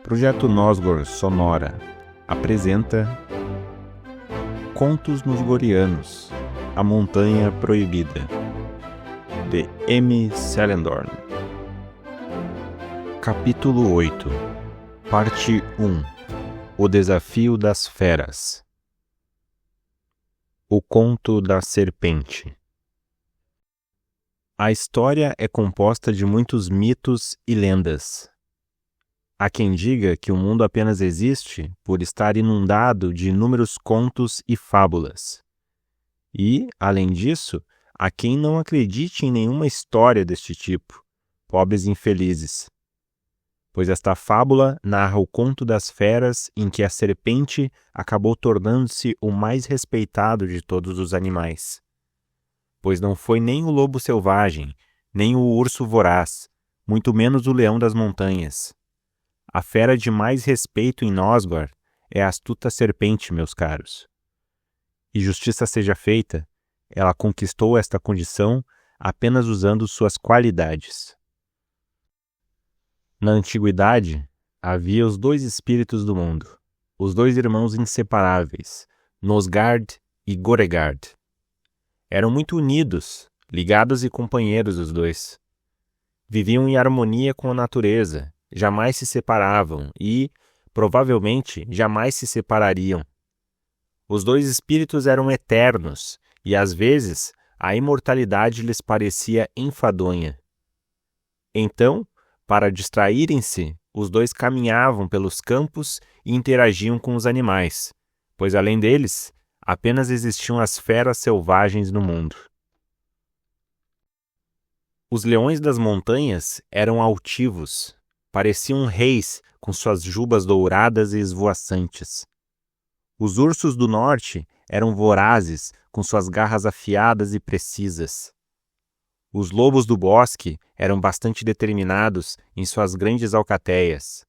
Projeto Nosgor Sonora apresenta Contos Nosgorianos, A Montanha Proibida, de M. Selendorn. Capítulo 8, Parte 1, O Desafio das Feras. O Conto da Serpente. A história é composta de muitos mitos e lendas. Há quem diga que o mundo apenas existe por estar inundado de inúmeros contos e fábulas. E, além disso, há quem não acredite em nenhuma história deste tipo, pobres infelizes. Pois esta fábula narra o conto das feras em que a serpente acabou tornando-se o mais respeitado de todos os animais. Pois não foi nem o lobo selvagem, nem o urso voraz, muito menos o leão das montanhas. A fera de mais respeito em Nosgor é a astuta serpente, meus caros. E justiça seja feita, ela conquistou esta condição apenas usando suas qualidades. Na antiguidade, havia os dois espíritos do mundo, os dois irmãos inseparáveis, Nosgard e Goregard. Eram muito unidos, ligados e companheiros os dois. Viviam em harmonia com a natureza, jamais se separavam e, provavelmente, jamais se separariam. Os dois espíritos eram eternos e, às vezes, a imortalidade lhes parecia enfadonha. Então, para distraírem-se, os dois caminhavam pelos campos e interagiam com os animais, pois, além deles, apenas existiam as feras selvagens no mundo. Os leões das montanhas eram altivos, pareciam reis com suas jubas douradas e esvoaçantes. Os ursos do norte eram vorazes com suas garras afiadas e precisas. Os lobos do bosque eram bastante determinados em suas grandes alcateias,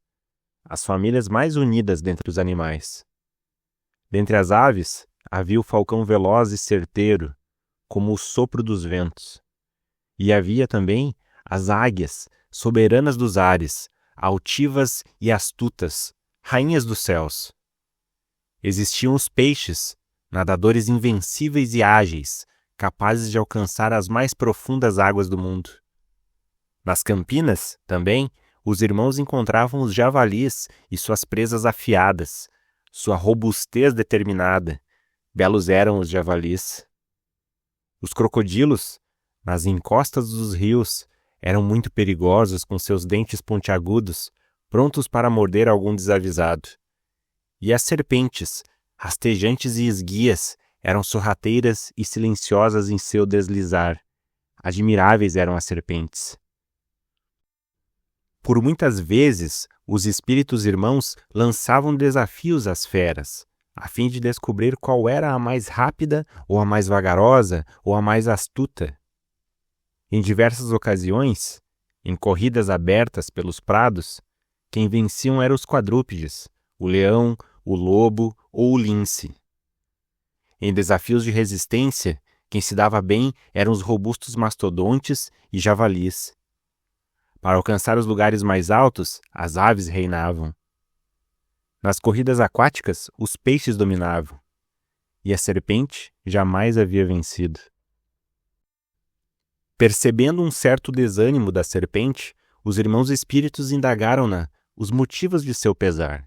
as famílias mais unidas dentre os animais. Dentre as aves, havia o falcão veloz e certeiro, como o sopro dos ventos. E havia também as águias, soberanas dos ares, altivas e astutas, rainhas dos céus. Existiam os peixes, nadadores invencíveis e ágeis, capazes de alcançar as mais profundas águas do mundo. Nas campinas, também, os irmãos encontravam os javalis e suas presas afiadas, sua robustez determinada. Belos eram os javalis. Os crocodilos, nas encostas dos rios, eram muito perigosos com seus dentes pontiagudos, prontos para morder algum desavisado. E as serpentes, rastejantes e esguias, eram sorrateiras e silenciosas em seu deslizar. Admiráveis eram as serpentes. Por muitas vezes, os espíritos irmãos lançavam desafios às feras, a fim de descobrir qual era a mais rápida, ou a mais vagarosa, ou a mais astuta. Em diversas ocasiões, em corridas abertas pelos prados, quem venciam eram os quadrúpedes, o leão, o lobo ou o lince. Em desafios de resistência, quem se dava bem eram os robustos mastodontes e javalis. Para alcançar os lugares mais altos, as aves reinavam. Nas corridas aquáticas, os peixes dominavam, e a serpente jamais havia vencido. Percebendo um certo desânimo da serpente, os irmãos espíritos indagaram-na os motivos de seu pesar.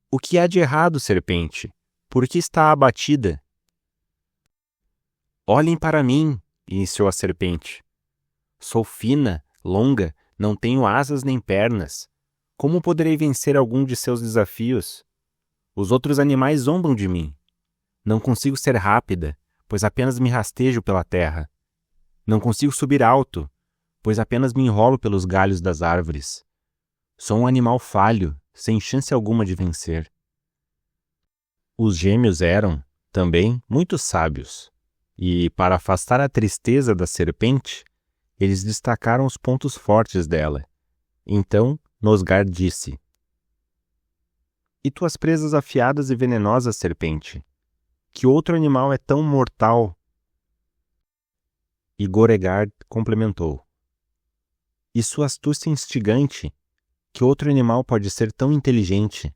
O que há de errado, serpente? Por que está abatida? Olhem para mim, iniciou a serpente. Sou fina, longa, não tenho asas nem pernas. Como poderei vencer algum de seus desafios? Os outros animais zombam de mim. Não consigo ser rápida, pois apenas me rastejo pela terra. Não consigo subir alto, pois apenas me enrolo pelos galhos das árvores. Sou um animal falho, sem chance alguma de vencer. Os gêmeos eram, também, muito sábios, e, para afastar a tristeza da serpente, eles destacaram os pontos fortes dela. Então, Nosgard disse: E tuas presas afiadas e venenosas, serpente? Que outro animal é tão mortal? E Goregard complementou: E sua astúcia instigante? Que outro animal pode ser tão inteligente?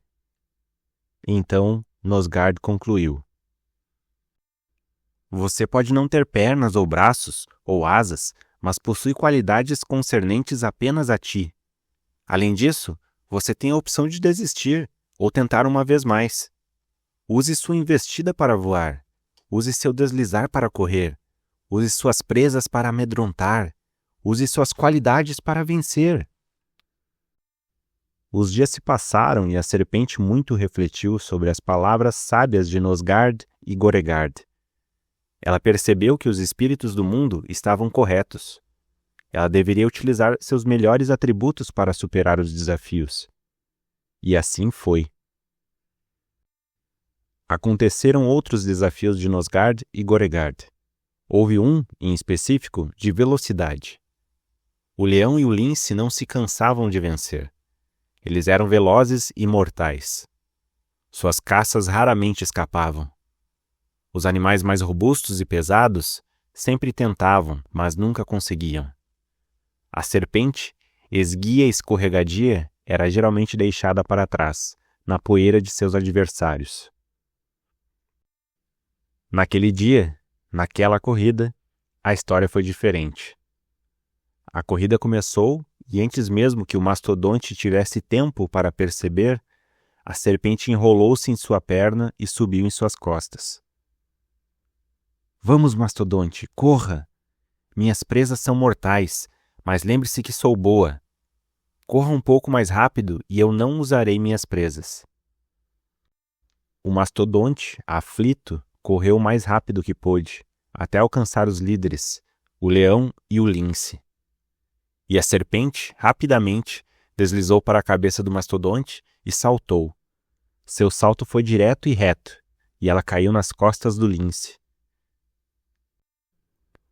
Então, Nosgard concluiu. Você pode não ter pernas ou braços, ou asas, mas possui qualidades concernentes apenas a ti. Além disso, você tem a opção de desistir, ou tentar uma vez mais. Use sua investida para voar. Use seu deslizar para correr. Use suas presas para amedrontar. Use suas qualidades para vencer. Os dias se passaram e a serpente muito refletiu sobre as palavras sábias de Nosgard e Goregard. Ela percebeu que os espíritos do mundo estavam corretos. Ela deveria utilizar seus melhores atributos para superar os desafios. E assim foi. Aconteceram outros desafios de Nosgard e Goregard. Houve um, em específico, de velocidade. O leão e o lince não se cansavam de vencer. Eles eram velozes e mortais. Suas caças raramente escapavam. Os animais mais robustos e pesados sempre tentavam, mas nunca conseguiam. A serpente, esguia e escorregadia, era geralmente deixada para trás, na poeira de seus adversários. Naquele dia, naquela corrida, a história foi diferente. A corrida começou e antes mesmo que o mastodonte tivesse tempo para perceber, a serpente enrolou-se em sua perna e subiu em suas costas. Vamos, mastodonte, corra! Minhas presas são mortais, mas lembre-se que sou boa. Corra um pouco mais rápido e eu não usarei minhas presas. O mastodonte, aflito, correu o mais rápido que pôde, até alcançar os líderes, o leão e o lince. E a serpente, rapidamente, deslizou para a cabeça do mastodonte e saltou. Seu salto foi direto e reto, e ela caiu nas costas do lince.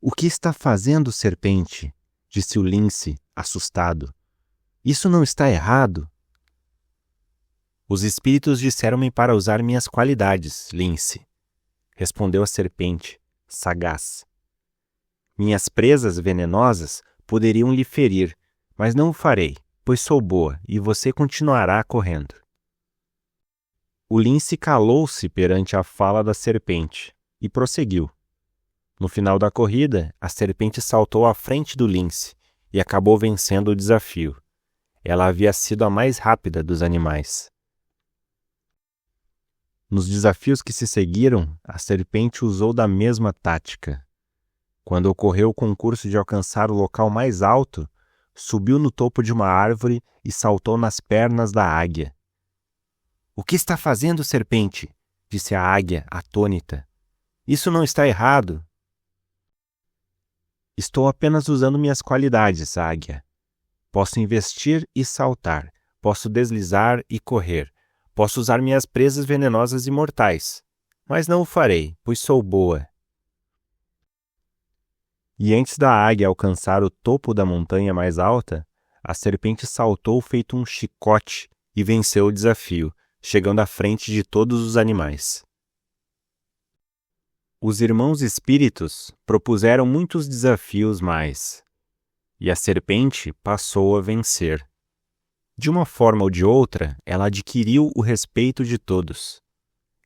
O que está fazendo, serpente? Disse o lince, assustado. Isso não está errado? Os espíritos disseram-me para usar minhas qualidades, lince, respondeu a serpente, sagaz. Minhas presas venenosas poderiam lhe ferir, mas não o farei, pois sou boa e você continuará correndo. O lince calou-se perante a fala da serpente e prosseguiu. No final da corrida, a serpente saltou à frente do lince e acabou vencendo o desafio. Ela havia sido a mais rápida dos animais. Nos desafios que se seguiram, a serpente usou da mesma tática. Quando ocorreu o concurso de alcançar o local mais alto, subiu no topo de uma árvore e saltou nas pernas da águia. — O que está fazendo, serpente? Disse a águia, atônita. — Isso não está errado. — Estou apenas usando minhas qualidades, águia. Posso investir e saltar. Posso deslizar e correr. Posso usar minhas presas venenosas e mortais. Mas não o farei, pois sou boa. E antes da águia alcançar o topo da montanha mais alta, a serpente saltou feito um chicote e venceu o desafio, chegando à frente de todos os animais. Os irmãos espíritos propuseram muitos desafios mais, e a serpente passou a vencer. De uma forma ou de outra, ela adquiriu o respeito de todos.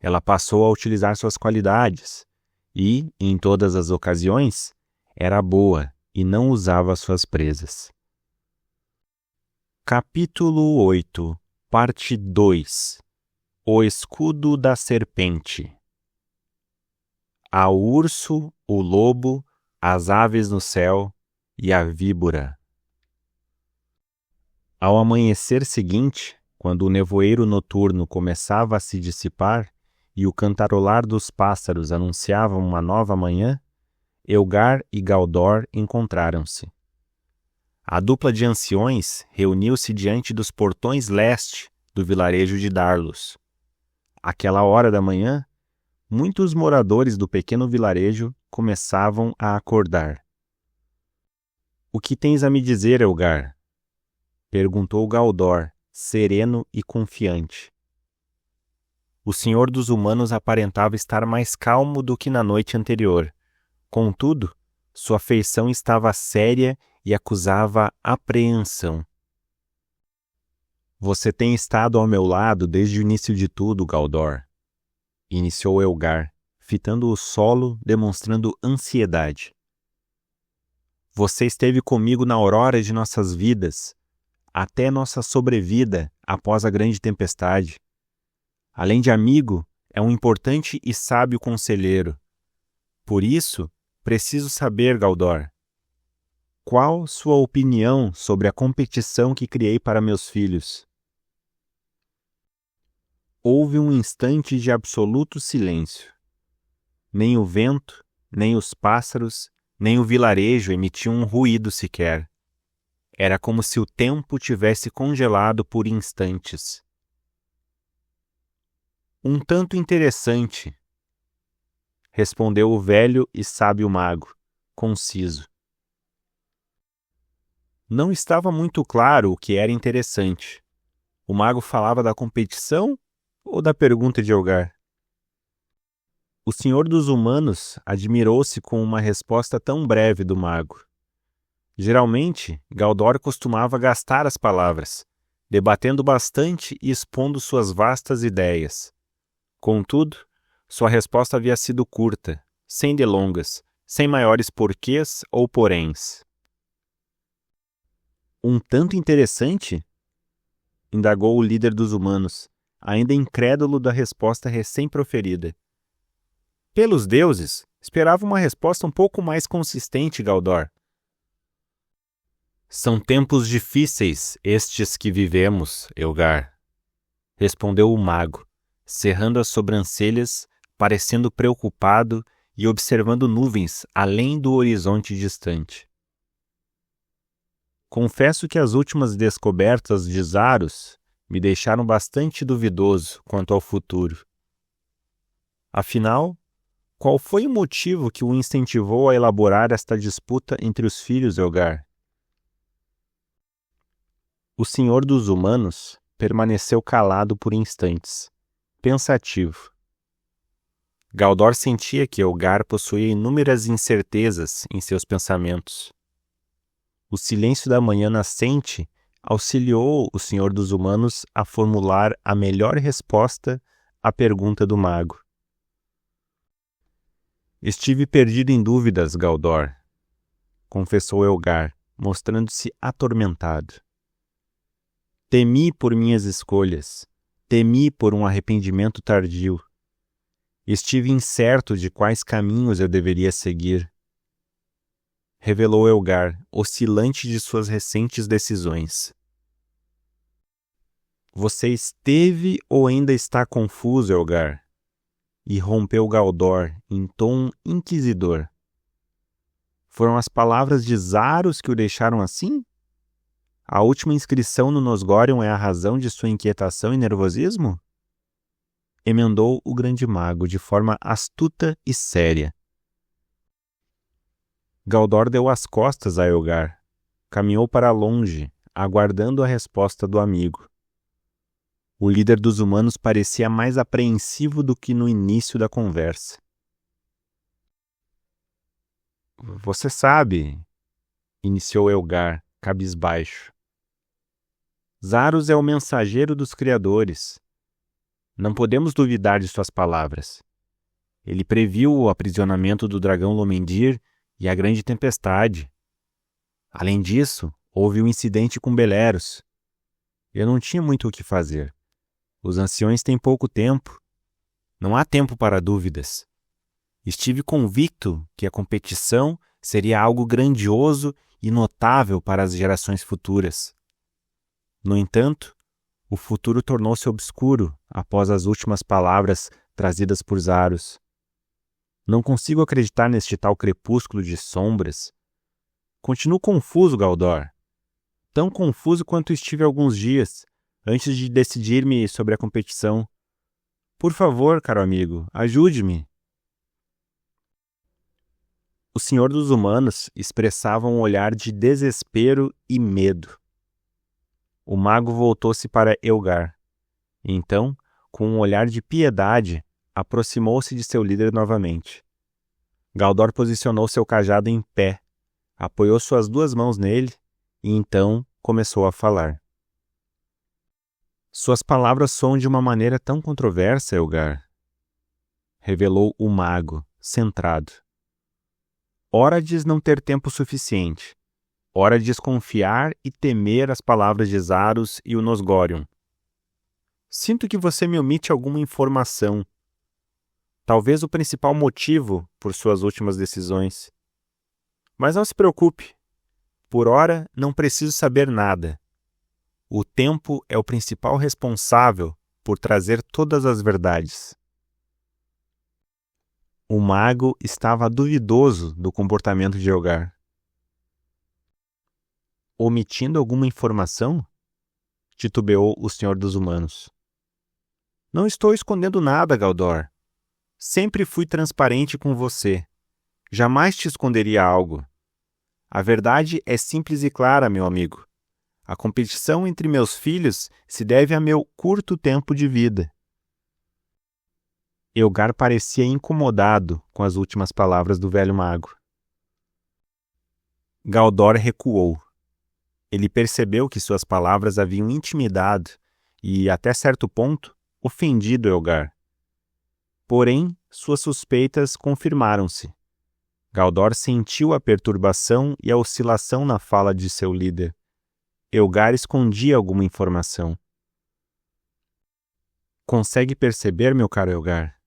Ela passou a utilizar suas qualidades e, em todas as ocasiões, era boa e não usava suas presas. Capítulo 8, Parte 2. O escudo da serpente. Há o urso, o lobo, as aves no céu e a víbora. Ao amanhecer seguinte, quando o nevoeiro noturno começava a se dissipar e o cantarolar dos pássaros anunciava uma nova manhã, Elgar e Galdor encontraram-se. A dupla de anciões reuniu-se diante dos portões leste do vilarejo de Darlos. Àquela hora da manhã, muitos moradores do pequeno vilarejo começavam a acordar. — O que tens a me dizer, Elgar? Perguntou Galdor, sereno e confiante. O senhor dos humanos aparentava estar mais calmo do que na noite anterior. Contudo, sua feição estava séria e acusava apreensão. Você tem estado ao meu lado desde o início de tudo, Galdor, iniciou Elgar, fitando o solo, demonstrando ansiedade. Você esteve comigo na aurora de nossas vidas, até nossa sobrevida após a grande tempestade. Além de amigo, é um importante e sábio conselheiro. Por isso, preciso saber, Galdor, qual sua opinião sobre a competição que criei para meus filhos? Houve um instante de absoluto silêncio. Nem o vento, nem os pássaros, nem o vilarejo emitiam um ruído sequer. Era como se o tempo tivesse congelado por instantes. Um tanto interessante, respondeu o velho e sábio mago, conciso. Não estava muito claro o que era interessante. O mago falava da competição ou da pergunta de Elgar? O senhor dos humanos admirou-se com uma resposta tão breve do mago. Geralmente, Galdor costumava gastar as palavras, debatendo bastante e expondo suas vastas ideias. Contudo, sua resposta havia sido curta, sem delongas, sem maiores porquês ou poréns. Um tanto interessante? Indagou o líder dos humanos, ainda incrédulo da resposta recém-proferida. Pelos deuses, esperava uma resposta um pouco mais consistente, Galdor. São tempos difíceis estes que vivemos, Elgar, respondeu o mago, cerrando as sobrancelhas, parecendo preocupado e observando nuvens além do horizonte distante. Confesso que as últimas descobertas de Zaros me deixaram bastante duvidoso quanto ao futuro. Afinal, qual foi o motivo que o incentivou a elaborar esta disputa entre os filhos, Elgar? O senhor dos humanos permaneceu calado por instantes, pensativo. Galdor sentia que Elgar possuía inúmeras incertezas em seus pensamentos. O silêncio da manhã nascente auxiliou o senhor dos humanos a formular a melhor resposta à pergunta do mago. Estive perdido em dúvidas, Galdor, confessou Elgar, mostrando-se atormentado. Temi por minhas escolhas, temi por um arrependimento tardio. Estive incerto de quais caminhos eu deveria seguir. Revelou Elgar, oscilante de suas recentes decisões. Você esteve ou ainda está confuso, Elgar? Irrompeu Galdor em tom inquisidor. Foram as palavras de Zaros que o deixaram assim? A última inscrição no Nosgorion é a razão de sua inquietação e nervosismo? Emendou o grande mago de forma astuta e séria. Galdor deu as costas a Elgar. Caminhou para longe, aguardando a resposta do amigo. O líder dos humanos parecia mais apreensivo do que no início da conversa. Você sabe, iniciou Elgar, cabisbaixo. Zaros é o mensageiro dos criadores. Não podemos duvidar de suas palavras. Ele previu o aprisionamento do dragão Lomendir e a grande tempestade. Além disso, houve um incidente com Beleros. Eu não tinha muito o que fazer. Os anciões têm pouco tempo. Não há tempo para dúvidas. Estive convicto que a competição seria algo grandioso e notável para as gerações futuras. No entanto, o futuro tornou-se obscuro após as últimas palavras trazidas por Zaros. Não consigo acreditar neste tal crepúsculo de sombras. Continuo confuso, Galdor. Tão confuso quanto estive alguns dias, antes de decidir-me sobre a competição. Por favor, caro amigo, ajude-me. O senhor dos humanos expressava um olhar de desespero e medo. O mago voltou-se para Elgar. Então, com um olhar de piedade, aproximou-se de seu líder novamente. Galdor posicionou seu cajado em pé, apoiou suas duas mãos nele e então começou a falar. Suas palavras soam de uma maneira tão controversa, Elgar, revelou o mago, centrado. Ora diz não ter tempo suficiente. Ora diz confiar e temer as palavras de Zaros e o Nosgorion. Sinto que você me omite alguma informação. Talvez o principal motivo por suas últimas decisões. Mas não se preocupe. Por ora, não preciso saber nada. O tempo é o principal responsável por trazer todas as verdades. O mago estava duvidoso do comportamento de Elgar. Omitindo alguma informação? Titubeou o Senhor dos Humanos. Não estou escondendo nada, Galdor. Sempre fui transparente com você. Jamais te esconderia algo. A verdade é simples e clara, meu amigo. A competição entre meus filhos se deve a meu curto tempo de vida. Elgar parecia incomodado com as últimas palavras do velho mago. Galdor recuou. Ele percebeu que suas palavras haviam intimidado e, até certo ponto, ofendido Elgar. Porém, suas suspeitas confirmaram-se. Galdor sentiu a perturbação e a oscilação na fala de seu líder. Elgar escondia alguma informação. Consegue perceber, meu caro Elgar?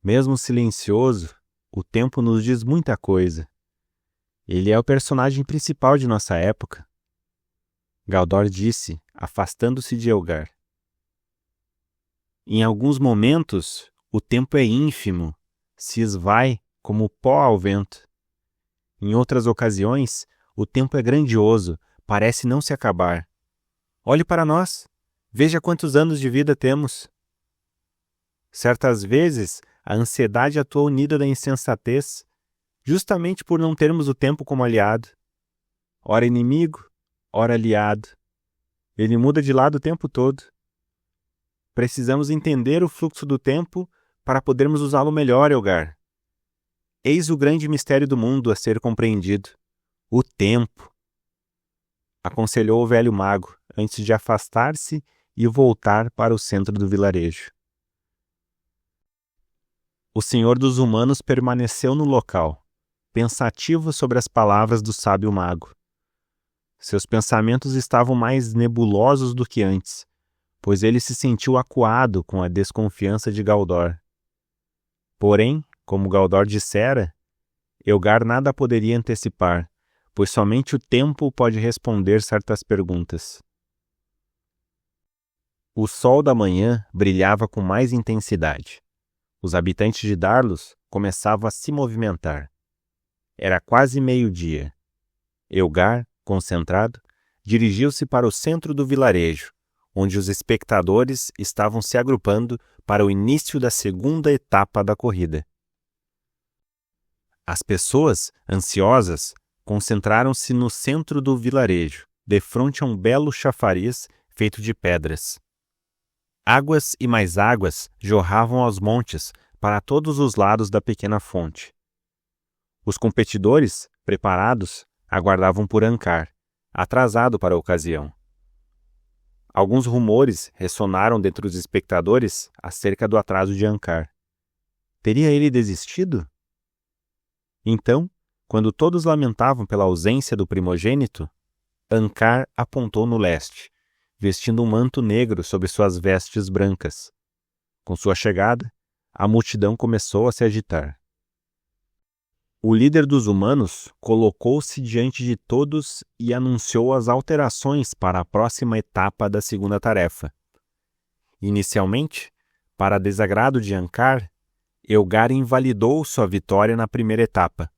Mesmo silencioso, o tempo nos diz muita coisa. Ele é o personagem principal de nossa época. Galdor disse, afastando-se de Elgar. Em alguns momentos, o tempo é ínfimo, se esvai como pó ao vento. Em outras ocasiões, o tempo é grandioso, parece não se acabar. Olhe para nós, veja quantos anos de vida temos. Certas vezes, a ansiedade atua unida da insensatez, justamente por não termos o tempo como aliado. Ora inimigo, ora aliado. Ele muda de lado o tempo todo. Precisamos entender o fluxo do tempo para podermos usá-lo melhor, Elgar. Eis o grande mistério do mundo a ser compreendido. O tempo. Aconselhou o velho mago, antes de afastar-se e voltar para o centro do vilarejo. O Senhor dos Humanos permaneceu no local, pensativo sobre as palavras do sábio mago. Seus pensamentos estavam mais nebulosos do que antes, pois ele se sentiu acuado com a desconfiança de Galdor. Porém, como Galdor dissera, Elgar nada poderia antecipar, pois somente o tempo pode responder certas perguntas. O sol da manhã brilhava com mais intensidade. Os habitantes de Darlos começavam a se movimentar. Era quase meio-dia. Elgar, concentrado, dirigiu-se para o centro do vilarejo, onde os espectadores estavam se agrupando para o início da segunda etapa da corrida. As pessoas, ansiosas, concentraram-se no centro do vilarejo, defronte a um belo chafariz feito de pedras. Águas e mais águas jorravam aos montes para todos os lados da pequena fonte. Os competidores, preparados, aguardavam por Ankar, atrasado para a ocasião. Alguns rumores ressonaram dentre os espectadores acerca do atraso de Ankar. Teria ele desistido? Então, quando todos lamentavam pela ausência do primogênito, Ankar apontou no leste, vestindo um manto negro sobre suas vestes brancas. Com sua chegada, a multidão começou a se agitar. O líder dos humanos colocou-se diante de todos e anunciou as alterações para a próxima etapa da segunda tarefa. Inicialmente, para desagrado de Ankar, Elgar invalidou sua vitória na primeira etapa.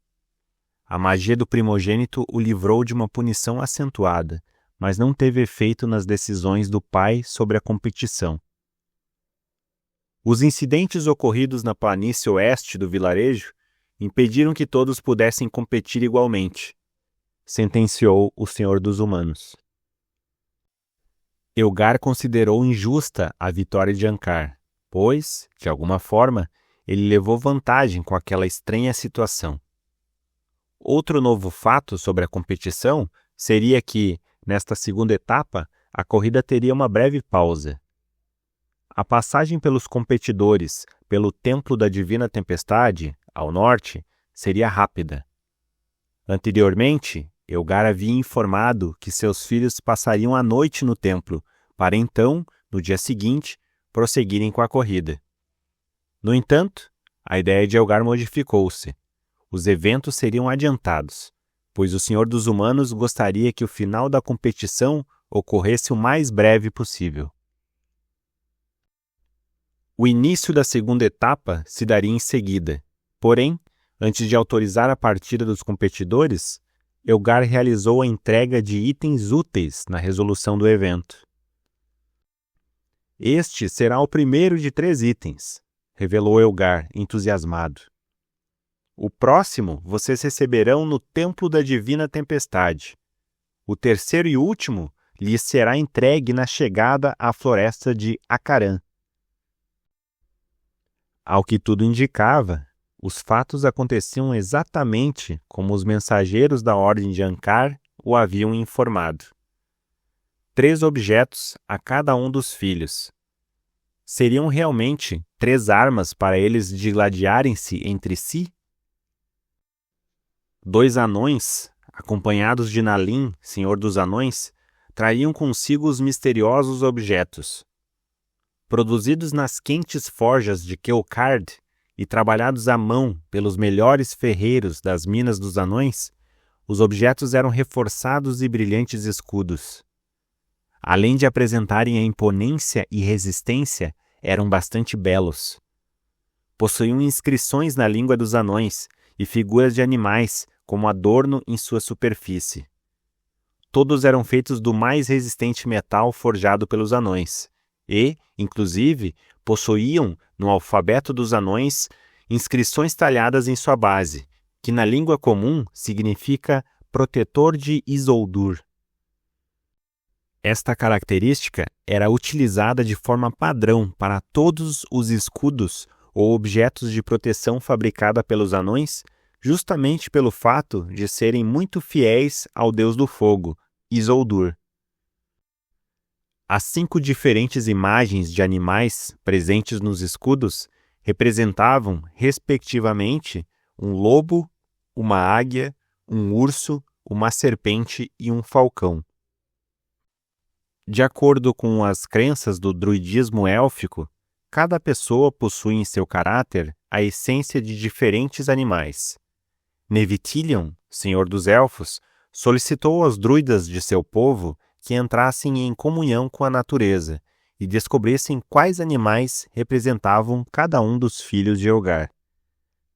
A magia do primogênito o livrou de uma punição acentuada, mas não teve efeito nas decisões do pai sobre a competição. Os incidentes ocorridos na planície oeste do vilarejo impediram que todos pudessem competir igualmente, sentenciou o Senhor dos Humanos. Elgar considerou injusta a vitória de Ankar, pois, de alguma forma, ele levou vantagem com aquela estranha situação. Outro novo fato sobre a competição seria que, nesta segunda etapa, a corrida teria uma breve pausa. A passagem pelos competidores pelo Templo da Divina Tempestade, ao norte, seria rápida. Anteriormente, Elgar havia informado que seus filhos passariam a noite no templo, para então, no dia seguinte, prosseguirem com a corrida. No entanto, a ideia de Elgar modificou-se. Os eventos seriam adiantados, pois o Senhor dos Humanos gostaria que o final da competição ocorresse o mais breve possível. O início da segunda etapa se daria em seguida. Porém, antes de autorizar a partida dos competidores, Elgar realizou a entrega de itens úteis na resolução do evento. Este será o primeiro de 3 itens, revelou Elgar, entusiasmado. O próximo vocês receberão no Templo da Divina Tempestade. O terceiro e último lhes será entregue na chegada à floresta de Acaran. Ao que tudo indicava, os fatos aconteciam exatamente como os mensageiros da Ordem de Ankar o haviam informado. 3 objetos a cada um dos filhos. Seriam realmente 3 armas para eles digladiarem-se entre si? 2 anões, acompanhados de Nalim, senhor dos anões, trariam consigo os misteriosos objetos. Produzidos nas quentes forjas de Kelkard e trabalhados à mão pelos melhores ferreiros das minas dos anões, os objetos eram reforçados e brilhantes escudos. Além de apresentarem a imponência e resistência, eram bastante belos. Possuíam inscrições na língua dos anões e figuras de animais como adorno em sua superfície. Todos eram feitos do mais resistente metal forjado pelos anões e, inclusive, possuíam, no alfabeto dos anões, inscrições talhadas em sua base, que na língua comum significa protetor de Isoldur. Esta característica era utilizada de forma padrão para todos os escudos ou objetos de proteção fabricada pelos anões, justamente pelo fato de serem muito fiéis ao deus do fogo, Isoldur. As 5 diferentes imagens de animais presentes nos escudos representavam, respectivamente, um lobo, uma águia, um urso, uma serpente e um falcão. De acordo com as crenças do druidismo élfico, cada pessoa possui em seu caráter a essência de diferentes animais. Nevitilion, senhor dos elfos, solicitou aos druidas de seu povo que entrassem em comunhão com a natureza e descobrissem quais animais representavam cada um dos filhos de Elgar.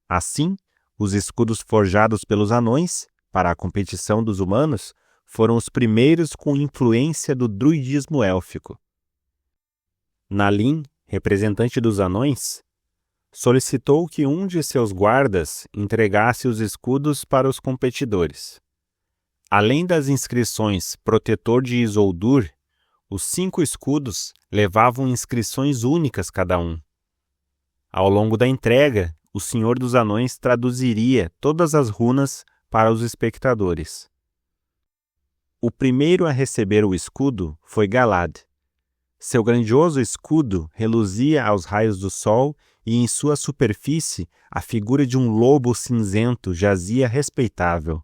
Assim, os escudos forjados pelos anões, para a competição dos humanos, foram os primeiros com influência do druidismo élfico. Nalim, representante dos anões, solicitou que um de seus guardas entregasse os escudos para os competidores. Além das inscrições Protetor de Isoldur, os 5 escudos levavam inscrições únicas cada um. Ao longo da entrega, o Senhor dos Anões traduziria todas as runas para os espectadores. O primeiro a receber o escudo foi Galad. Seu grandioso escudo reluzia aos raios do sol e em sua superfície a figura de um lobo cinzento jazia respeitável.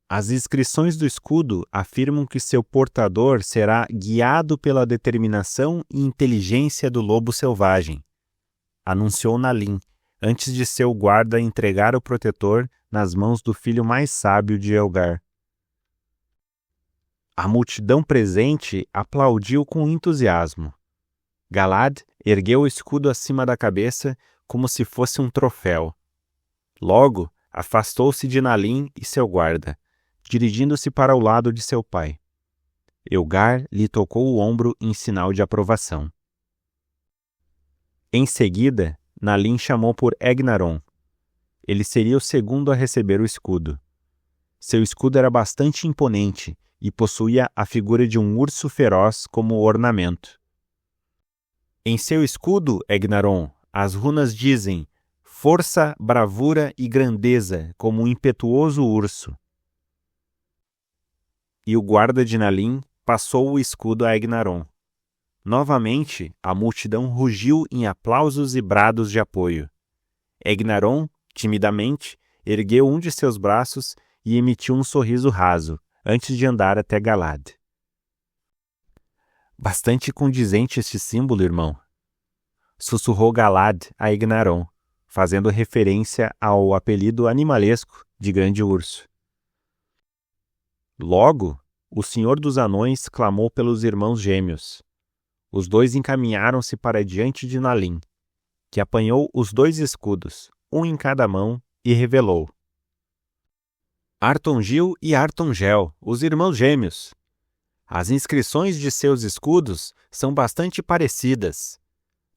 As inscrições do escudo afirmam que seu portador será guiado pela determinação e inteligência do lobo selvagem, anunciou Nalim, antes de seu guarda entregar o protetor nas mãos do filho mais sábio de Elgar. A multidão presente aplaudiu com entusiasmo. Galad ergueu o escudo acima da cabeça como se fosse um troféu. Logo, afastou-se de Nalim e seu guarda, dirigindo-se para o lado de seu pai. Elgar lhe tocou o ombro em sinal de aprovação. Em seguida, Nalim chamou por Egnaron. Ele seria o segundo a receber o escudo. Seu escudo era bastante imponente e possuía a figura de um urso feroz como ornamento. Em seu escudo, Egnaron, as runas dizem força, bravura e grandeza como um impetuoso urso. e o guarda de Nalim passou o escudo a Egnaron. Novamente, a multidão rugiu em aplausos e brados de apoio. Egnaron, timidamente, ergueu um de seus braços e emitiu um sorriso raso, antes de andar até Galad. Bastante condizente este símbolo, irmão, sussurrou Galad a Egnaron, fazendo referência ao apelido animalesco de Grande Urso. Logo, o Senhor dos Anões clamou pelos irmãos gêmeos. Os dois encaminharam-se para diante de Nalim, que apanhou os 2 escudos, um em cada mão, e revelou: Artongil e Artongel, os irmãos gêmeos. As inscrições de seus escudos são bastante parecidas.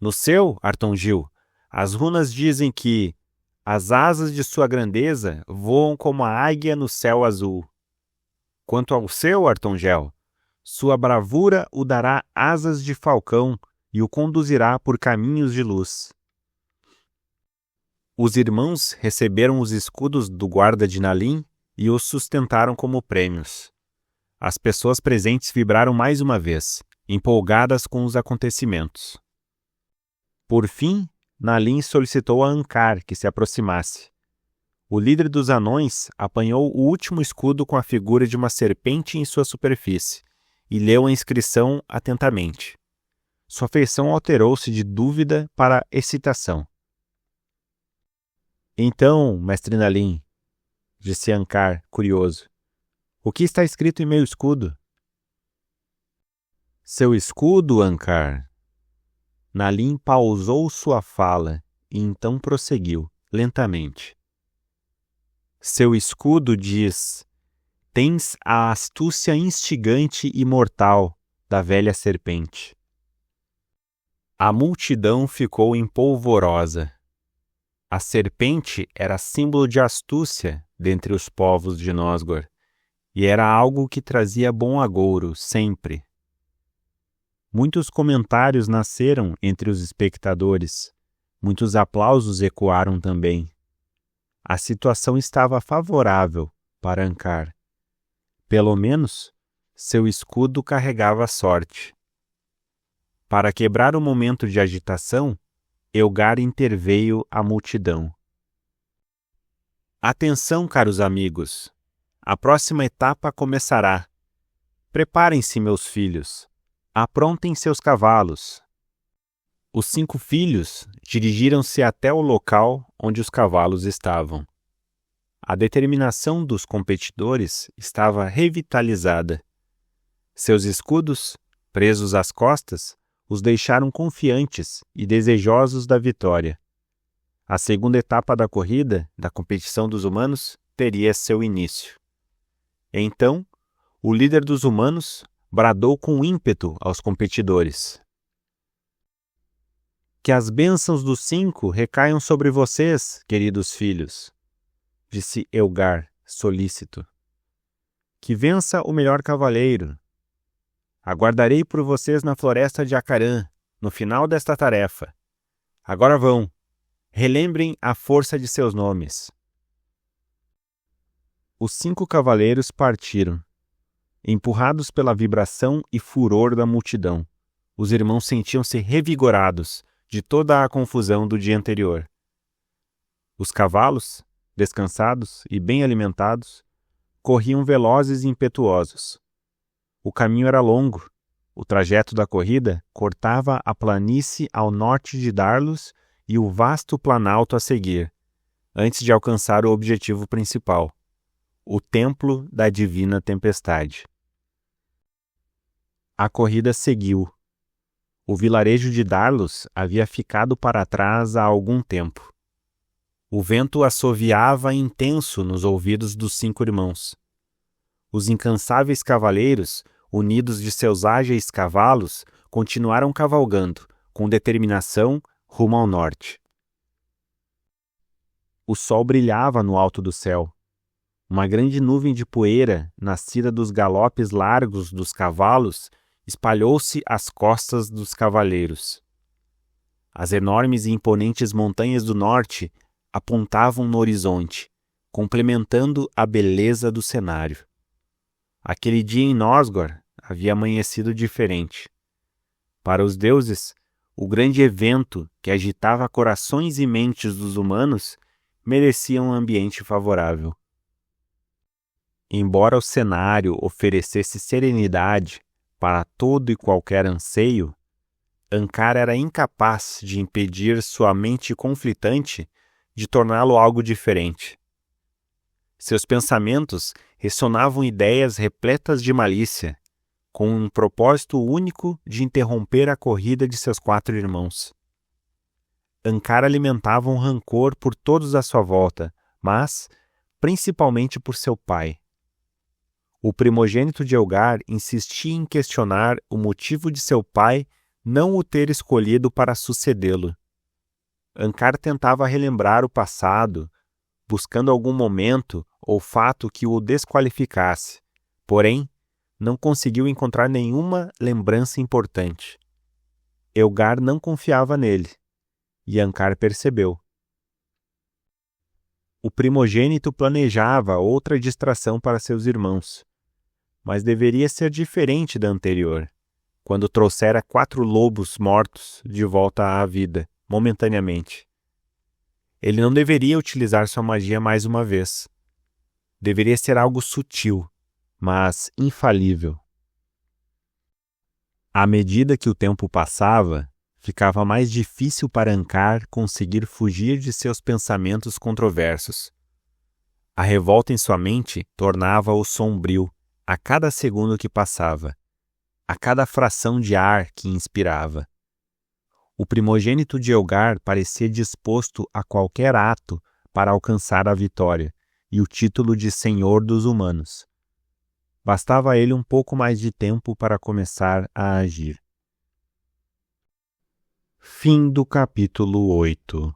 No seu, Artongil, as runas dizem que as asas de sua grandeza voam como a águia no céu azul. Quanto ao seu, Artongel, sua bravura o dará asas de falcão e o conduzirá por caminhos de luz. Os irmãos receberam os escudos do guarda de Nalim e os sustentaram como prêmios. As pessoas presentes vibraram mais uma vez, empolgadas com os acontecimentos. Por fim, Nalim solicitou a Ankar que se aproximasse. O líder dos anões apanhou o último escudo com a figura de uma serpente em sua superfície e leu a inscrição atentamente. Sua feição alterou-se de dúvida para excitação. Então, mestre Nalim, disse Ankar, curioso, o que está escrito em meu escudo? Seu escudo, Ankar. Nalim pausou sua fala e então prosseguiu, lentamente. Seu escudo diz: tens a astúcia instigante e mortal da velha serpente. A multidão ficou empolvorosa. A serpente era símbolo de astúcia dentre os povos de Nosgor, e era algo que trazia bom agouro sempre. Muitos comentários nasceram entre os espectadores, muitos aplausos ecoaram também. A situação estava favorável para Ankar. Pelo menos, seu escudo carregava sorte. Para quebrar o momento de agitação, Elgar interveio à multidão. Atenção, caros amigos! A próxima etapa começará. Preparem-se, meus filhos. Aprontem seus cavalos. Os 5 filhos dirigiram-se até o local onde os cavalos estavam. A determinação dos competidores estava revitalizada. Seus escudos, presos às costas, os deixaram confiantes e desejosos da vitória. A segunda etapa da corrida, da competição dos humanos, teria seu início. Então, o líder dos humanos bradou com ímpeto aos competidores: que as bênçãos dos 5 recaiam sobre vocês, queridos filhos, disse Elgar, solícito. Que vença o melhor cavaleiro. Aguardarei por vocês na floresta de Acarã, no final desta tarefa. Agora vão. Relembrem a força de seus nomes. Os 5 cavaleiros partiram. Empurrados pela vibração e furor da multidão, os irmãos sentiam-se revigorados de toda a confusão do dia anterior. Os cavalos, descansados e bem alimentados, corriam velozes e impetuosos. O caminho era longo. O trajeto da corrida cortava a planície ao norte de Darlos e o vasto planalto a seguir, antes de alcançar o objetivo principal, o Templo da Divina Tempestade. A corrida seguiu. O vilarejo de Darlos havia ficado para trás há algum tempo. O vento assoviava intenso nos ouvidos dos 5 irmãos. Os incansáveis cavaleiros, unidos de seus ágeis cavalos, continuaram cavalgando, com determinação, rumo ao norte. O sol brilhava no alto do céu. Uma grande nuvem de poeira, nascida dos galopes largos dos cavalos, espalhou-se às costas dos cavaleiros. As enormes e imponentes montanhas do norte apontavam no horizonte, complementando a beleza do cenário. Aquele dia em Nosgor havia amanhecido diferente. Para os deuses, o grande evento que agitava corações e mentes dos humanos merecia um ambiente favorável. Embora o cenário oferecesse serenidade para todo e qualquer anseio, Ankar era incapaz de impedir sua mente conflitante de torná-lo algo diferente. Seus pensamentos ressonavam ideias repletas de malícia, com um propósito único de interromper a corrida de seus 4 irmãos. Ankar alimentava um rancor por todos à sua volta, mas principalmente por seu pai. O primogênito de Elgar insistia em questionar o motivo de seu pai não o ter escolhido para sucedê-lo. Ankar tentava relembrar o passado, buscando algum momento ou fato que o desqualificasse, porém, não conseguiu encontrar nenhuma lembrança importante. Elgar não confiava nele, e Ankar percebeu. O primogênito planejava outra distração para seus irmãos, mas deveria ser diferente da anterior, quando trouxera 4 lobos mortos de volta à vida, momentaneamente. Ele não deveria utilizar sua magia mais uma vez. Deveria ser algo sutil, mas infalível. À medida que o tempo passava, ficava mais difícil para Ankar conseguir fugir de seus pensamentos controversos. A revolta em sua mente tornava-o sombrio a cada segundo que passava, a cada fração de ar que inspirava. O primogênito de Elgar parecia disposto a qualquer ato para alcançar a vitória e o título de Senhor dos Humanos. Bastava a ele um pouco mais de tempo para começar a agir. Fim do capítulo 8.